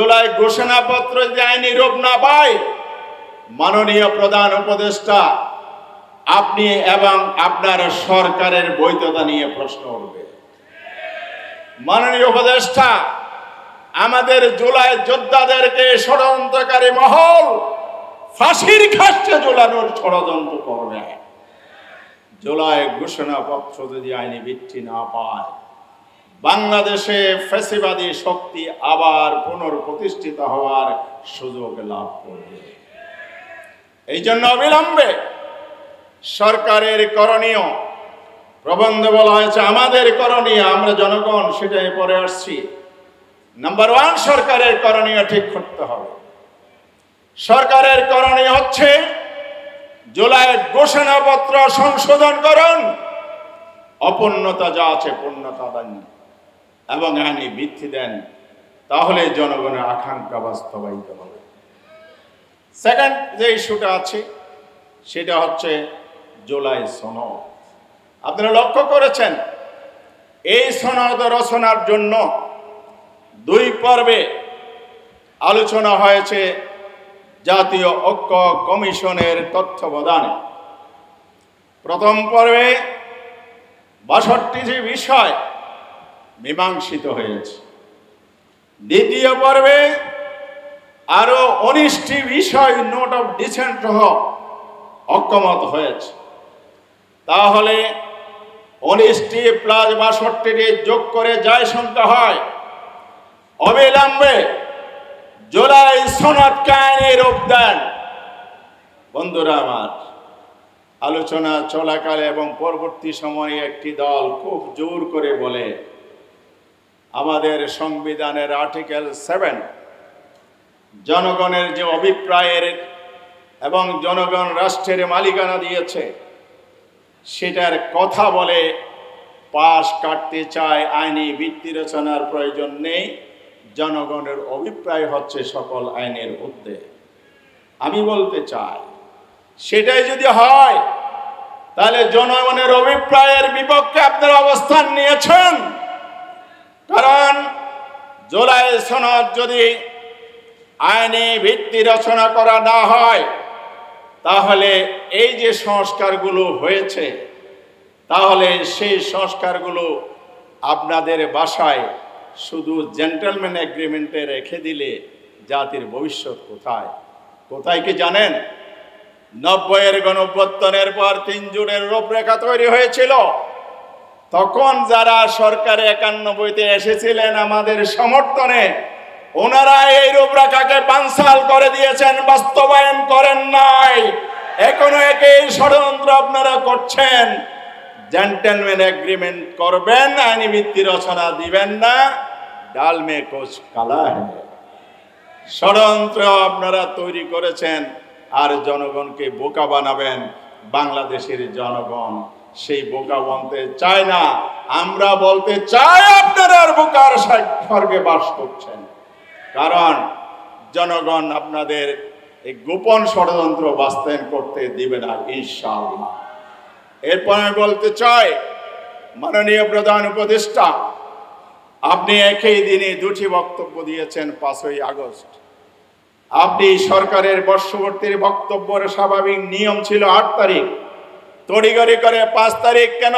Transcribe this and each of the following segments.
জুলাই ঘোষণাপত্র যদি আইনি রূপ না পায়, মাননীয় প্রধান উপদেষ্টা আপনি এবং আপনার সরকারের বৈধতা নিয়ে প্রশ্ন উঠবে। মাননীয় উপদেষ্টা আমাদের জুলাই যোদ্ধাদেরকে ষড়যন্ত্রকারী মহল ফাঁসির কাস্টে ঝুলানোর ষড়যন্ত্র করবে। জুলাই ঘোষণাপত্র যদি আইনি ভিত্তি না পায়, বাংলাদেশে ফ্যাসিবাদী শক্তি আবার পুনঃপ্রতিষ্ঠিত হওয়ার সুযোগ লাভ করবে। এই জন্য অবিলম্বে সরকারের করণীয়, প্রবন্ধে বলা হয়েছে আমাদের করণীয়, আমরা জনগণ সেটাই পরে আসছি। নাম্বার 1, সরকারের করণীয় ঠিক করতে হবে। সরকারের করণীয় হচ্ছে জুলাই ঘোষণাপত্র সংশোধন করুন, অপূর্ণতা যা আছে পূর্ণতা দেন এবং আইনি ভিত্তি দেন, তাহলে জনগণের আকাঙ্ক্ষা বাস্তবায়িত হবে। সেকেন্ড যে ইস্যুটা আছে সেটা হচ্ছে জুলাই সনদ। আপনারা লক্ষ্য করেছেন এই সনদ রচনার জন্য 2 পর্বে আলোচনা হয়েছে জাতীয় ঐক্য কমিশনের তত্ত্বাবধানে। প্রথম পর্বে 62টি বিষয় মীমাংসিত হয়েছে। দ্বিতীয় পর্বে আরো 19টি বিষয় নোট অফ ডিসেন্ট সহ ঐক্যমত হয়েছে। তাহলে 19টি প্লাস 62টি যোগ করে যাই সংখ্যা হয়, অবিলম্বে জুলাই সনদকে আইনি রূপ দেন। বন্ধুরা আমার, আলোচনা চলাকালে এবং পরবর্তী সময়ে একটি দল খুব জোর করে বলে আমাদের সংবিধানের আর্টিকেল 7 জনগণের যে অভিপ্রায়ের এবং জনগণ রাষ্ট্রের মালিকানা দিয়েছে সেটার কথা বলে পাশ কাটতে চায়, আইনি ভিত্তি রচনার প্রয়োজন নেই, জনগণের অভিপ্রায় হচ্ছে সকল আইনের ঊর্ধ্বে। আমি বলতে চাই সেটাই যদি হয় তাহলে জনগণের অভিপ্রায়ের বিপক্ষে আপনারা অবস্থান নিয়েছেন। কারণ জুলাই সনদ যদি আইনি ভিত্তি রচনা করা না হয়, তাহলে এই যে সংস্কারগুলো হয়েছে, তাহলে সেই সংস্কারগুলো আপনাদের বাসায় শুধু জেন্টলম্যান এগ্রিমেন্টে রেখে দিলে জাতির ভবিষ্যৎ কোথায়? কোথায় কি জানেন? 90-এর গণঅভ্যুত্থানের পর 3 জুনের রূপরেখা তৈরি হয়েছিল। তখন যারা সরকারে 91-তে এসেছিলেন আমাদের সমর্থনে, ওনারা এই রূপরেখাকে বানচাল করে দিয়েছেন, বাস্তবায়ন করেন নাই। এখনো একই ষড়যন্ত্র আপনারা করছেন। জেন্টলম্যান এগ্রিমেন্ট করবেন, আইনি ভিত্তি রচনা দিবেন না, ডাল মে কুছ কালা হ্যায়। ষড়যন্ত্র আপনারা তৈরি করেছেন আর জনগণকে বোকা বানাবেন। বাংলাদেশের জনগণ সেই বোকা বনতে চায় না। আমরা বলতে চাই আপনারা আর বোকার স্বর্গে বাস করছেন, কারণ জনগণ আপনাদের এই গোপন ষড়যন্ত্র বাস্তবায়ন করতে দিবে না ইনশাআল্লাহ। এরপর আমি বলতে চাই, মাননীয় প্রধান উপদেষ্টা আপনি একই দিনে 2টি বক্তব্য দিয়েছেন। 5ই আগস্ট আপনি সরকারের বর্ষপূর্তির বক্তব্যের স্বাভাবিক নিয়ম ছিল 8 তারিখ, তড়িঘড়ি করে 5 তারিখ কেন?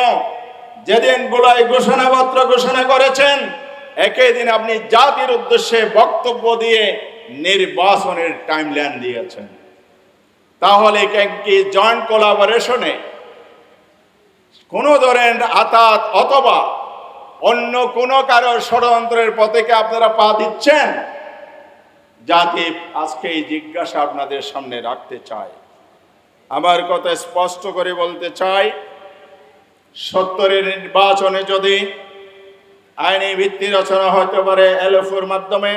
যেদিন জুলাই ঘোষণাপত্র ঘোষণা করেছেন একই দিন আপনি জাতির উদ্দেশ্যে বক্তব্য দিয়ে নির্বাচনের টাইমলাইন দিয়েছেন। তাহলে কি জয়েন্ট কোলাবোরেশনে কোনো ধরনের আতাত অথবা অন্য কোনো কারো ষড়যন্ত্রের পথে কি আপনারা পা দিচ্ছেন? জাতি আজকে এই জিজ্ঞাসা আপনাদের সামনে রাখতে চায়। আমার কথা স্পষ্ট করে বলতে চাই, 70-এর নির্বাচনে যদি আইনি ভিত্তি রচনা হতে পারে এলএফর মাধ্যমে,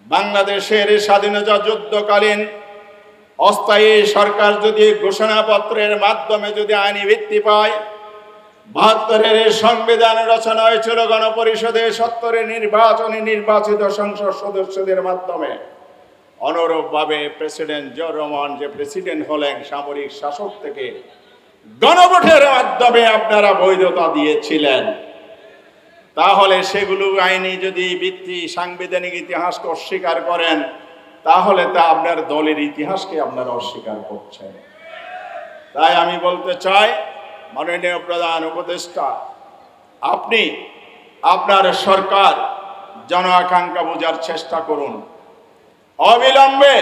বাংলাদেশের স্বাধীনতা যুদ্ধকালীন অস্থায়ী সরকার যদি ঘোষণাপত্রের মাধ্যমে যদি আইনি ভিত্তি পায়, 72-এর সংবিধান রচনা হয়েছিল গণপরিষদে, 70-এর নির্বাচনে নির্বাচিত সংসদ সদস্যদের মাধ্যমে, অনুরূপভাবে প্রেসিডেন্ট জিয়াউর রহমান যে প্রেসিডেন্ট হলেন সামরিক শাসক থেকে, গণভোটের মাধ্যমে আপনারা বৈধতা দিয়েছিলেন। তাহলে সেগুলো আইনি যদি ভিত্তি সাংবিধানিক ইতিহাসকে অস্বীকার করেন, তাহলে তা আপনার দলের ইতিহাসকে আপনারা অস্বীকার করছেন। তাই আমি বলতে চাই, মাননীয় প্রধান উপদেষ্টা, আপনি আপনার সরকার জন আকাঙ্ক্ষা বোঝার চেষ্টা করুন। অবিলম্বে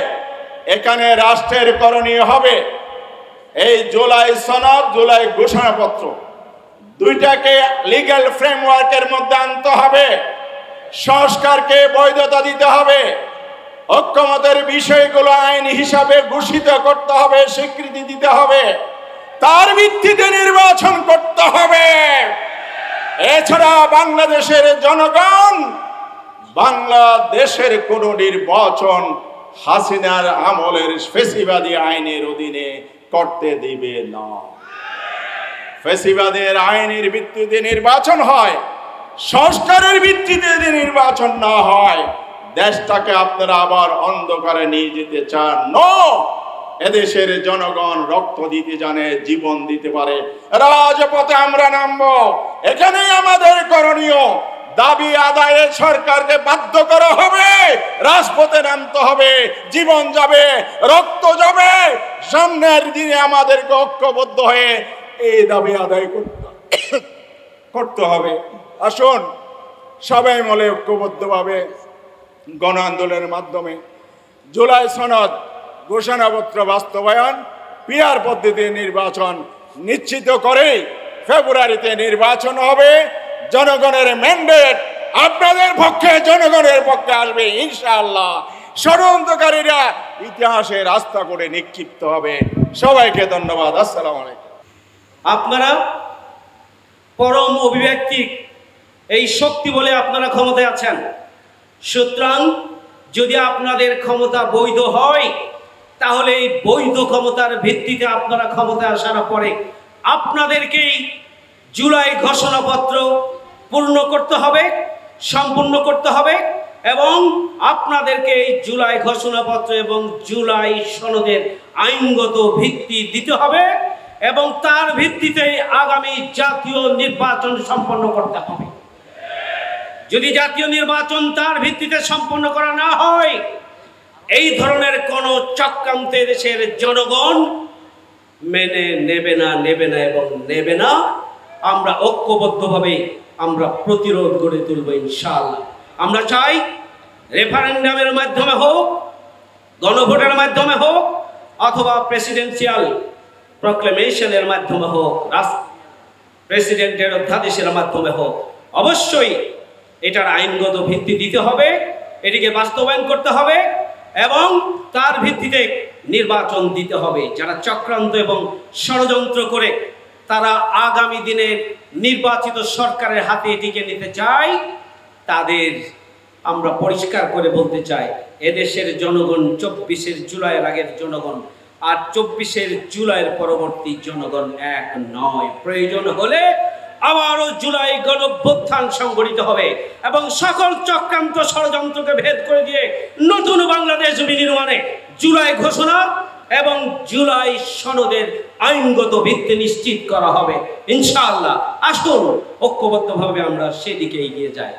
এখানে রাষ্ট্রের করণীয় হবে এই জুলাই সনদ, জুলাই ঘোষণাপত্র দুইটাকে লিগ্যাল ফ্রেমওয়ার্কের মধ্যে আনতে হবে, সংস্কারকে বৈধতা দিতে হবে, ঐক্যমতের বিষয়গুলো আইন হিসাবে ঘোষিত করতে হবে, স্বীকৃতি দিতে হবে, তার ভিত্তিতে নির্বাচন করতে হবে। এছাড়া বাংলাদেশের জনগণ বাংলাদেশের কোন নির্বাচন হাসিনার আমলের ফ্যাসিবাদী আইনের অধীনে করতে দিবে না। ফ্যাসিবাদের আইনের ভিত্তিতে নির্বাচন হয়, সংস্কারের ভিত্তিতে যদি নির্বাচন না হয়, দেশটাকে আপনারা আবার অন্ধকারে নিয়ে যেতে চান। নো, এদেশের জনগণ রক্ত দিতে জানে, জীবন দিতে পারে। রাজপথে আমরা নামবো, এখানেই আমাদের করণীয়। দাবি আদায়ে সরকারকে বাধ্য করা হবে, রাজপথে নামতে হবে, জীবন যাবে, রক্ত যাবে। সামনের দিনে আমাদেরকে ঐক্যবদ্ধ হয়ে এই দাবি আদায় করতে হবে। আসুন সবাই মিলে ঐক্যবদ্ধভাবে গণ আন্দোলনের মাধ্যমে জুলাই সনদ ঘোষণাপত্র বাস্তবায়ন, পিআর পদ্ধতির নির্বাচন নিশ্চিত করে ফেব্রুয়ারিতে নির্বাচন হবে। জনগণের ম্যান্ডেট আপনাদের পক্ষে, জনগণের পক্ষে আসবে ইনশাআল্লাহ। ষড়যন্ত্রকারীরা ইতিহাসে রাস্তা করে নিক্ষিপ্ত হবে। সবাইকে ধন্যবাদ। আসসালামু আলাইকুম। আপনারা পরম অভিব্যক্তি, এই শক্তি বলে আপনারা ক্ষমতায় আছেন। সুতরাং যদি আপনাদের ক্ষমতা বৈধ হয়, তাহলে এই বৈধ ক্ষমতার ভিত্তিতে আপনারা ক্ষমতায় আসার পরে আপনাদেরকেই জুলাই ঘোষণাপত্র পূর্ণ করতে হবে, সম্পূর্ণ করতে হবে, এবং আপনাদেরকে এই জুলাই ঘোষণাপত্র এবং জুলাই সনদের আইনগত ভিত্তি দিতে হবে, এবং তার ভিত্তিতে আগামী জাতীয় নির্বাচন সম্পন্ন করতে হবে। যদি জাতীয় নির্বাচন তার ভিত্তিতে সম্পন্ন করা না হয়, এই ধরনের কোন চক্রান্তে দেশের জনগণ মেনে নেবে না এবং নেবে না। আমরা ঐক্যবদ্ধভাবে আমরা প্রতিরোধ গড়ে তুলব ইনশাআল্লাহ। আমরা চাই রেফারেন্ডামের মাধ্যমে হোক, গণভোটের মাধ্যমে হোক, অথবা প্রেসিডেন্সিয়াল প্রক্লেমেশনের মাধ্যমে হোক, প্রেসিডেন্টের অধ্যাদেশের মাধ্যমে হোক, অবশ্যই এটার আইনগত ভিত্তি দিতে হবে, এটিকে বাস্তবায়ন করতে হবে, এবং তার ভিত্তিতে নির্বাচন দিতে হবে। যারা চক্রান্ত এবং ষড়যন্ত্র করে তারা আগামী দিনের নির্বাচিত সরকারের হাতে এটিকে নিতে চায়, তাদের আমরা পরিষ্কার করে বলতে চাই, এদেশের জনগণ 24 জুলাইয়ের আগের জনগণ আর 24 জুলাইয়ের পরবর্তী জনগণ এক নয়। প্রয়োজন হলে আবারও জুলাই গণঅভ্যুত্থান সংগঠিত হবে এবং সকল চক্রান্ত ষড়যন্ত্রকে ভেদ করে দিয়ে নতুন বাংলাদেশ বিনির্মাণে জুলাই ঘোষণা এবং জুলাই সনদের আইনগত ভিত্তি নিশ্চিত করা হবে ইনশাআল্লাহ। আসুন ঐক্যবদ্ধভাবে আমরা সেদিকে এগিয়ে যাই।